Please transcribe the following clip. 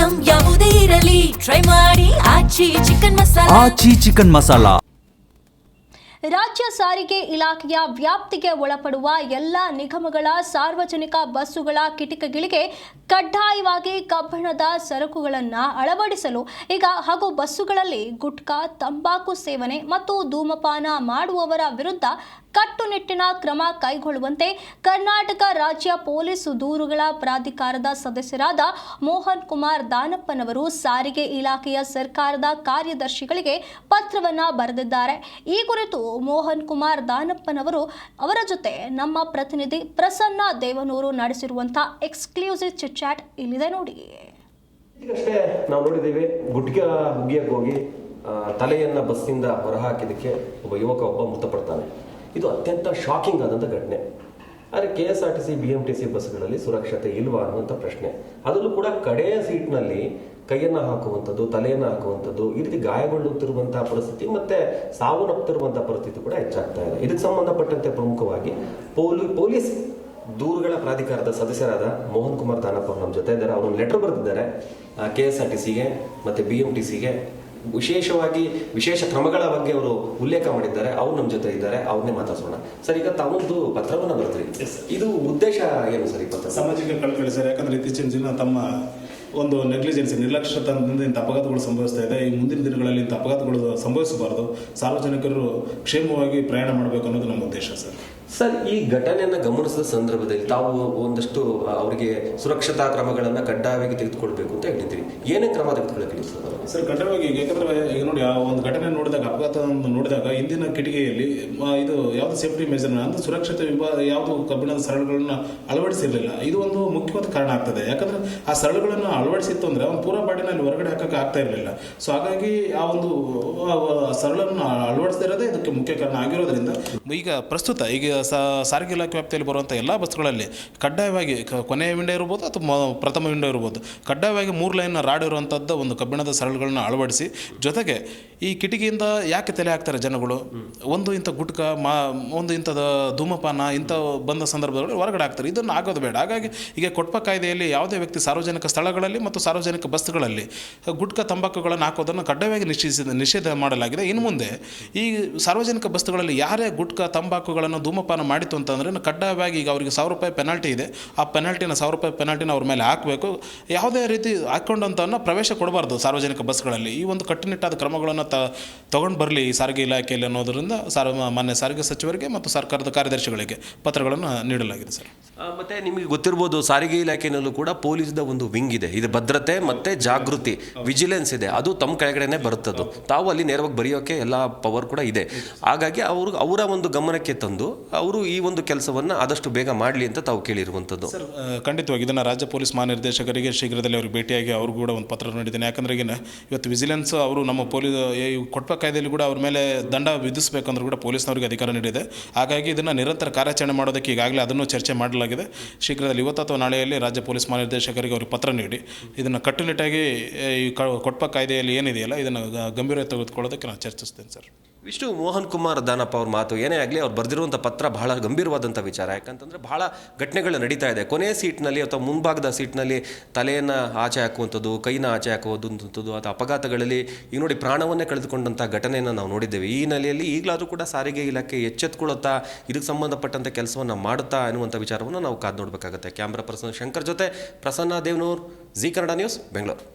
Item ಯಾವುದೇ ಇರಲಿ try ಮಾಡಿ ಆಚಿ ಚಿಕನ್ ಮಸಾಲಾ. ರಾಜ್ಯ ಸಾರಿಗೆ ಇಲಾಖೆಯ ವ್ಯಾಪ್ತಿಗೆ ಒಳಪಡುವ ಎಲ್ಲ ನಿಗಮಗಳ ಸಾರ್ವಜನಿಕ ಬಸ್ಸುಗಳ ಕಿಟಕಿಗಳಿಗೆ ಕಡ್ಡಾಯವಾಗಿ ಕಬ್ಬಿಣದ ಸರಕುಗಳನ್ನು ಅಳವಡಿಸಲು ಹಾಗೂ ಬಸ್ಸುಗಳಲ್ಲಿ ಗುಟ್ಕಾ, ತಂಬಾಕು ಸೇವನೆ ಮತ್ತು ಧೂಮಪಾನ ಮಾಡುವವರ ವಿರುದ್ಧ ಕಟ್ಟುನಿಟ್ಟಿನ ಕ್ರಮ ಕೈಗೊಳ್ಳುವಂತೆ ಕರ್ನಾಟಕ ರಾಜ್ಯ ಪೊಲೀಸ್ ದೂರುಗಳ ಪ್ರಾಧಿಕಾರದ ಸದಸ್ಯರಾದ ಮೋಹನ್ ಕುಮಾರ್ ದಾನಪ್ಪನವರು ಸಾರಿಗೆ ಇಲಾಖೆಯ ಸರ್ಕಾರದ ಕಾರ್ಯದರ್ಶಿಗಳಿಗೆ ಪತ್ರವನ್ನು ಬರೆದಿದ್ದಾರೆ. ಈ ಕುರಿತು ಮೋಹನ್ ಕುಮಾರ್ ದಾನಪ್ಪನವರು ಅವರ ಜೊತೆ ನಮ್ಮ ಪ್ರತಿನಿಧಿ ಪ್ರಸನ್ನ ದೇವನೂರು ನಡೆಸಿರುವಂತಹ ಎಕ್ಸ್ಕ್ಲೂಸಿವ್ ಚಿಟ್ ಚಾಟ್ ಇಲ್ಲಿದೆ ನೋಡಿ. ಈಗಷ್ಟೇ ನಾವು ನೋಡಿದ್ದೀವಿ, ಗುಟ್ಕಾ ಹುಗಿಯಕ್ಕೆ ಹೋಗಿ ತಲೆಯನ್ನ ಬಸ್ನಿಂದ ಹೊರಹಾಕಿದ್ದಕ್ಕೆ ಒಬ್ಬ ಮೃತಪಡ್ತಾನೆ. ಇದು ಅತ್ಯಂತ ಶಾಕಿಂಗ್ ಆದಂಥ ಘಟನೆ. ಆದರೆ KSRTC BMTC ಬಸ್ಗಳಲ್ಲಿ ಸುರಕ್ಷತೆ ಇಲ್ವಾ ಅನ್ನುವಂಥ ಪ್ರಶ್ನೆ. ಅದರಲ್ಲೂ ಕೂಡ ಕಡೆಯ ಸೀಟ್ನಲ್ಲಿ ಕೈಯನ್ನು ಹಾಕುವಂಥದ್ದು, ತಲೆಯನ್ನು ಹಾಕುವಂಥದ್ದು, ಈ ರೀತಿ ಗಾಯಗೊಳ್ಳುತ್ತಿರುವಂತಹ ಪರಿಸ್ಥಿತಿ ಮತ್ತೆ ಸಾವನ್ನಪ್ಪುತ್ತಿರುವಂತಹ ಪರಿಸ್ಥಿತಿ ಕೂಡ ಹೆಚ್ಚಾಗ್ತಾ ಇದೆ. ಇದಕ್ಕೆ ಸಂಬಂಧಪಟ್ಟಂತೆ ಪ್ರಮುಖವಾಗಿ ಪೊಲೀಸ್ ದೂರುಗಳ ಪ್ರಾಧಿಕಾರದ ಸದಸ್ಯರಾದ ಮೋಹನ್ ಕುಮಾರ್ ದಾನಪ್ಪ ನಮ್ಮ ಜೊತೆ ಇದ್ದಾರೆ. ಅವರು ಲೆಟರ್ ಬರೆದಿದ್ದಾರೆ KSRTCಗೆ ಮತ್ತು BMTCಗೆ. ವಿಶೇಷ ಕ್ರಮಗಳ ಬಗ್ಗೆ ಅವರು ಉಲ್ಲೇಖ ಮಾಡಿದ್ದಾರೆ. ಅವ್ರು ನಮ್ಮ ಜೊತೆ ಇದ್ದಾರೆ, ಅವ್ರನ್ನೇ ಮಾತಾಡ್ಸೋಣ. ಸರ್, ಈಗ ತಾವೊಂದು ಪತ್ರವನ್ನು ಬರೆದ್ರಿ, ಇದು ಉದ್ದೇಶ ಏನು ಸರ್? ಈ ಪತ್ರ ಸಾಮಾಜಿಕ ಕಳಕಳಿ ಸರ್. ಯಾಕಂದ್ರೆ ಇತ್ತೀಚಿನ ದಿನ ತಮ್ಮ ಒಂದು ನೆಗ್ಲಿಜೆನ್ಸಿ, ನಿರ್ಲಕ್ಷ್ಯತನದಿಂದ ಇಂಥ ಅಪಘಾತಗಳು ಸಂಭವಿಸ್ತಾ ಇದೆ. ಈ ಮುಂದಿನ ದಿನಗಳಲ್ಲಿ ಇಂಥ ಅಪಘಾತಗಳು ಸಂಭವಿಸಬಾರದು, ಸಾರ್ವಜನಿಕರು ಕ್ಷೇಮವಾಗಿ ಪ್ರಯಾಣ ಮಾಡಬೇಕು ಅನ್ನೋದು ನಮ್ಮ ಉದ್ದೇಶ ಸರ್. ಸರ್, ಈ ಘಟನೆಯನ್ನು ಗಮನಿಸಿದ ಸಂದರ್ಭದಲ್ಲಿ ತಾವು ಒಂದಷ್ಟು ಅವರಿಗೆ ಸುರಕ್ಷತಾ ಕ್ರಮಗಳನ್ನು ಕಡ್ಡಾಯವಾಗಿ ತೆಗೆದುಕೊಳ್ಬೇಕು ಅಂತ ಹೇಳಿದ್ರಿ. ಏನೇ ಕ್ರಮ ತೆಗೆದುಕೊಳ್ಳಿ ಸರ್? ಕಡ್ಡಾಯವಾಗಿ, ಯಾಕಂದ್ರೆ ಈಗ ನೋಡಿ, ಆ ಒಂದು ಘಟನೆ ನೋಡಿದಾಗ, ಅಪಘಾತವನ್ನು ನೋಡಿದಾಗ ಹಿಂದಿನ ಕಿಟಿಕಿಯಲ್ಲಿ ಇದು ಯಾವುದು ಸೇಫ್ಟಿ ಮೆಜರ್ ಅಂದ್ರೆ ಸುರಕ್ಷತೆ ಯಾವುದು ಕಬ್ಬಿಣದ ಸರಳುಗಳನ್ನ ಅಳವಡಿಸಿರಲಿಲ್ಲ. ಇದು ಒಂದು ಮುಖ್ಯವಾದ ಕಾರಣ ಆಗ್ತದೆ. ಯಾಕಂದ್ರೆ ಆ ಸರಳುಗಳನ್ನು ಅಳವಡಿಸಿತ್ತು ಅಂದ್ರೆ ಅವ್ನು ಪೂರಾ ಬಾಡಿನಲ್ಲಿ ಹೊರಗಡೆ ಹಾಕಕ್ಕೆ ಆಗ್ತಾ ಇರಲಿಲ್ಲ. ಸೊ ಹಾಗಾಗಿ ಆ ಒಂದು ಸರಳನ್ನು ಅಳವಡಿಸದಿರೋದೇ ಇದಕ್ಕೆ ಮುಖ್ಯ ಕಾರಣ ಆಗಿರೋದ್ರಿಂದ ಈಗ ಪ್ರಸ್ತುತ ಸಾರಿಗೆ ಇಲಾಖೆ ವ್ಯಾಪ್ತಿಯಲ್ಲಿ ಬರುವಂಥ ಎಲ್ಲ ಬಸ್ಗಳಲ್ಲಿ ಕಡ್ಡಾಯವಾಗಿ ಕೊನೆಯ ವಿಂಡೋ ಇರ್ಬೋದು ಅಥವಾ ಪ್ರಥಮ ವಿಂಡೋ ಇರ್ಬೋದು, ಕಡ್ಡಾಯವಾಗಿ 3 ಲೈನ್ ರಾಡ್ ಇರುವಂಥದ್ದು ಒಂದು ಕಬ್ಬಿಣದ ಸರಳುಗಳನ್ನ ಅಳವಡಿಸಿ, ಜೊತೆಗೆ ಈ ಕಿಟಕಿಯಿಂದ ಯಾಕೆ ತಲೆ ಹಾಕ್ತಾರೆ ಜನಗಳು, ಒಂದು ಇಂಥ ಗುಟ್ಕಾ, ಒಂದು ಇಂಥದ್ದು ಧೂಮಪಾನ ಇಂಥ ಬಂದ ಸಂದರ್ಭದಲ್ಲಿ ಹೊರಗಡೆ ಹಾಕ್ತಾರೆ. ಇದನ್ನು ಆಗೋದು ಬೇಡ. ಹಾಗಾಗಿ ಈಗ ಕೊಟ್ಪ ಕಾಯ್ದೆಯಲ್ಲಿ ಯಾವುದೇ ವ್ಯಕ್ತಿ ಸಾರ್ವಜನಿಕ ಸ್ಥಳಗಳಲ್ಲಿ ಮತ್ತು ಸಾರ್ವಜನಿಕ ಬಸ್ಗಳಲ್ಲಿ ಗುಟ್ಕಾ, ತಂಬಾಕುಗಳನ್ನು ಹಾಕೋದನ್ನು ಕಡ್ಡಾಯವಾಗಿ ನಿಷೇಧ ಮಾಡಲಾಗಿದೆ. ಇನ್ನು ಮುಂದೆ ಈ ಸಾರ್ವಜನಿಕ ಬಸ್ಗಳಲ್ಲಿ ಯಾರೇ ಗುಟ್ಕಾ, ತಂಬಾಕುಗಳನ್ನು ಧೂಮಪಾನ ಮಾಡಿತ್ತು ಅಂತಂದರೆ ಕಡ್ಡಾಯವಾಗಿ ಈಗ ಅವರಿಗೆ ₹1,000 ಪೆನಾಲ್ಟಿ ಇದೆ. ಆ ಪೆನಾಲ್ಟಿನ ₹1,000 ಪೆನಾಲ್ಟಿನ ಅವ್ರ ಮೇಲೆ ಹಾಕಬೇಕು. ಯಾವುದೇ ರೀತಿ ಹಾಕ್ಕೊಂಡಂತನ್ನು ಪ್ರವೇಶ ಕೊಡಬಾರ್ದು ಸಾರ್ವಜನಿಕ ಬಸ್ಗಳಲ್ಲಿ. ಈ ಒಂದು ಕಟ್ಟುನಿಟ್ಟಾದ ಕ್ರಮಗಳನ್ನು ತಗೊಂಡು ಬರಲಿ ಈ ಸಾರಿಗೆ ಇಲಾಖೆಯಲ್ಲಿ ಅನ್ನೋದರಿಂದ ಮಾನ್ಯ ಸಾರಿಗೆ ಸಚಿವರಿಗೆ ಮತ್ತು ಸರ್ಕಾರದ ಕಾರ್ಯದರ್ಶಿಗಳಿಗೆ ಪತ್ರಗಳನ್ನು ನೀಡಲಾಗಿದೆ ಸರ್. ಮತ್ತೆ ನಿಮಗೆ ಗೊತ್ತಿರ್ಬೋದು, ಸಾರಿಗೆ ಇಲಾಖೆಯಲ್ಲೂ ಕೂಡ ಪೊಲೀಸ್ದ ಒಂದು ವಿಂಗ್ ಇದೆ. ಇದು ಭದ್ರತೆ ಮತ್ತೆ ಜಾಗೃತಿ, ವಿಜಿಲೆನ್ಸ್ ಇದೆ. ಅದು ತಮ್ಮ ಕೆಳಗಡೆನೆ ಬರುತ್ತದು. ತಾವು ಅಲ್ಲಿ ನೇರವಾಗಿ ಬರೆಯೋಕೆ ಎಲ್ಲ ಪವರ್ ಕೂಡ ಇದೆ. ಹಾಗಾಗಿ ಅವರ ಒಂದು ಗಮನಕ್ಕೆ ತಂದು ಅವರು ಈ ಒಂದು ಕೆಲಸವನ್ನು ಆದಷ್ಟು ಬೇಗ ಮಾಡಲಿ ಅಂತ ತಾವು ಕೇಳಿರುವಂಥದ್ದು. ಸರ್, ಖಂಡಿತವಾಗಿ ಇದನ್ನು ರಾಜ್ಯ ಪೊಲೀಸ್ ಮಹಾನಿರ್ದೇಶಕರಿಗೆ ಶೀಘ್ರದಲ್ಲಿ ಅವ್ರಿಗೆ ಭೇಟಿಯಾಗಿ ಅವರು ಕೂಡ ಒಂದು ಪತ್ರ ನೀಡಿದ್ದೇನೆ. ಯಾಕಂದ್ರೆ ಇವತ್ತು ವಿಜಿಲೆನ್ಸ್ ಅವರು ನಮ್ಮ ಪೊಲೀಸ್ ಕೊಟ್ಟ ಕಾಯ್ದೆಯಲ್ಲಿ ಕೂಡ ಅವ್ರ ಮೇಲೆ ದಂಡ ವಿಧಿಸಬೇಕಂದ್ರೂ ಕೂಡ ಪೊಲೀಸ್ನವರಿಗೆ ಅಧಿಕಾರ ನೀಡಿದೆ. ಹಾಗಾಗಿ ಇದನ್ನು ನಿರಂತರ ಕಾರ್ಯಾಚರಣೆ ಮಾಡೋದಕ್ಕೆ ಈಗಾಗಲೇ ಅದನ್ನು ಚರ್ಚೆ ಮಾಡಲಾಗಿದೆ. ಶೀಘ್ರದಲ್ಲಿ ಇವತ್ತು ಅಥವಾ ನಾಳೆಯಲ್ಲಿ ರಾಜ್ಯ ಪೊಲೀಸ್ ಮಹಾನಿರ್ದೇಶಕರಿಗೆ ಅವ್ರಿಗೆ ಪತ್ರ ನೀಡಿ ಇದನ್ನು ಕಟ್ಟುನಿಟ್ಟಾಗಿ ಈ ಕೊಟ್ಟ ಕಾಯ್ದೆಯಲ್ಲಿ ಏನಿದೆಯಲ್ಲ ಇದನ್ನು ಗಂಭೀರವಾಗಿ ತೆಗೆದುಕೊಳ್ಳೋದಕ್ಕೆ ನಾನು ಚರ್ಚಿಸ್ತೇನೆ ಸರ್. ಇಷ್ಟು ಮೋಹನ್ ಕುಮಾರ್ ದಾನಪ್ಪ ಅವ್ರ ಮಾತು. ಏನೇ ಆಗಲಿ, ಅವ್ರು ಬರೆದಿರುವಂಥ ಪತ್ರ ಬಹಳ ಗಂಭೀರವಾದಂಥ ವಿಚಾರ. ಯಾಕಂತಂದರೆ ಬಹಳ ಘಟನೆಗಳು ನಡೀತಾ ಇದೆ. ಕೊನೆಯ ಸೀಟ್ನಲ್ಲಿ ಅಥವಾ ಮುಂಭಾಗದ ಸೀಟ್ನಲ್ಲಿ ತಲೆಯನ್ನು ಆಚೆ ಹಾಕುವಂಥದ್ದು, ಕೈನ ಆಚೆ ಹಾಕುವಂಥದ್ದು, ಅಥವಾ ಅಪಘಾತಗಳಲ್ಲಿ ಈಗ ನೋಡಿ ಪ್ರಾಣವನ್ನೇ ಕಳೆದುಕೊಂಡಂಥ ಘಟನೆಯನ್ನು ನಾವು ನೋಡಿದ್ದೇವೆ. ಈ ನೆಲೆಯಲ್ಲಿ ಈಗಲಾದರೂ ಕೂಡ ಸಾರಿಗೆ ಇಲಾಖೆ ಎಚ್ಚೆತ್ತುಕೊಳ್ಳುತ್ತಾ ಇದಕ್ಕೆ ಸಂಬಂಧಪಟ್ಟಂಥ ಕೆಲಸವನ್ನು ಮಾಡುತ್ತಾ ಅನ್ನುವಂಥ ವಿಚಾರವನ್ನು ನಾವು ಕಾದು ನೋಡಬೇಕಾಗುತ್ತೆ. ಕ್ಯಾಮ್ರಾ ಪರ್ಸನ್ ಶಂಕರ್ ಜೊತೆ ಪ್ರಸನ್ನ ದೇವನೂರ್, ಜಿ ಕನ್ನಡ ನ್ಯೂಸ್, ಬೆಂಗಳೂರು.